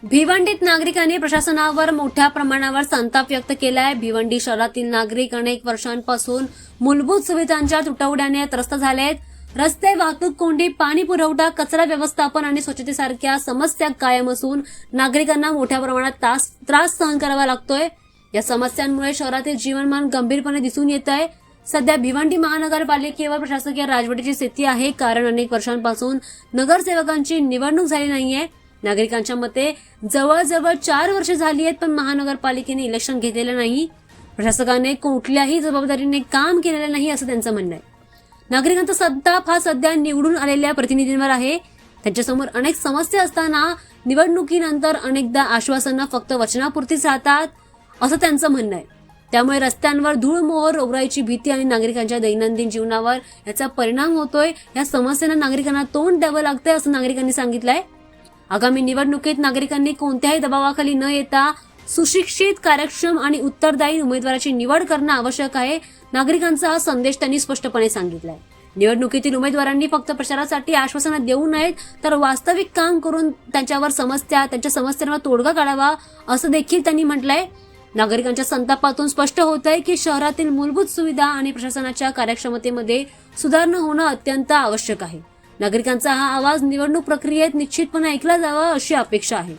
भिवंडीत नागरिकांनी प्रशासनावर मोठ्या प्रमाणावर संताप व्यक्त केलाय। भिवंडी शहरातील नागरिक अनेक वर्षांपासून मूलभूत सुविधांच्या तुटवड्याने त्रस्त झालेत। रस्ते, वाहतूक कोंडी, पाणी पुरवठा, कचरा व्यवस्थापन आणि स्वच्छतेसारख्या समस्या कायम असून नागरिकांना मोठ्या प्रमाणात त्रास सहन करावा लागतोय। या समस्यांमुळे शहरातील जीवनमान गंभीरपणे दिसून येत आहे। सध्या भिवंडी महानगरपालिकेवर प्रशासकीय राजवटीची स्थिती आहे, कारण अनेक वर्षांपासून नगरसेवकांची निवडणूक झाली नाहीये। नागरिकांच्या मते जवळजवळ 4 वर्ष झाली आहेत, पण महानगरपालिकेने इलेक्शन घेतलेलं नाही। प्रशासकाने कुठल्याही जबाबदारीने काम केलेलं नाही असं त्यांचं म्हणणं आहे। नागरिकांचा संताप हा सध्या निवडून आलेल्या प्रतिनिधींवर आहे। त्यांच्यासमोर अनेक समस्या असताना निवडणुकीनंतर अनेकदा आश्वासनं फक्त वचनापुरतीच राहतात असं त्यांचं म्हणणं आहे। त्यामुळे रस्त्यांवर धूळमोहर रोवराईची भीती आणि नागरिकांच्या दैनंदिन जीवनावर याचा परिणाम होतोय। या समस्यांना नागरिकांना तोंड द्यावं लागतंय असं नागरिकांनी सांगितलंय। आगामी निवडणुकीत नागरिकांनी कोणत्याही दबावाखाली न येता सुशिक्षित, कार्यक्षम आणि उत्तरदायी उमेदवाराची निवड करणं आवश्यक आहे। नागरिकांचा हा संदेश त्यांनी स्पष्टपणे सांगितलाय। निवडणुकीतील उमेदवारांनी फक्त प्रचारासाठी आश्वासनं देऊ नयेत, तर वास्तविक काम करून त्यांच्या समस्यांवर तोडगा काढावा असं देखील त्यांनी म्हटलंय। नागरिकांच्या संतापातून स्पष्ट होत आहे की शहरातील मूलभूत सुविधा आणि प्रशासनाच्या कार्यक्षमतेमध्ये सुधारणा होणं अत्यंत आवश्यक आहे। नागरिकांचा हा आवाज निवडणूक प्रक्रियेत निश्चितपणे ऐकला जावा अशी अपेक्षा आहे।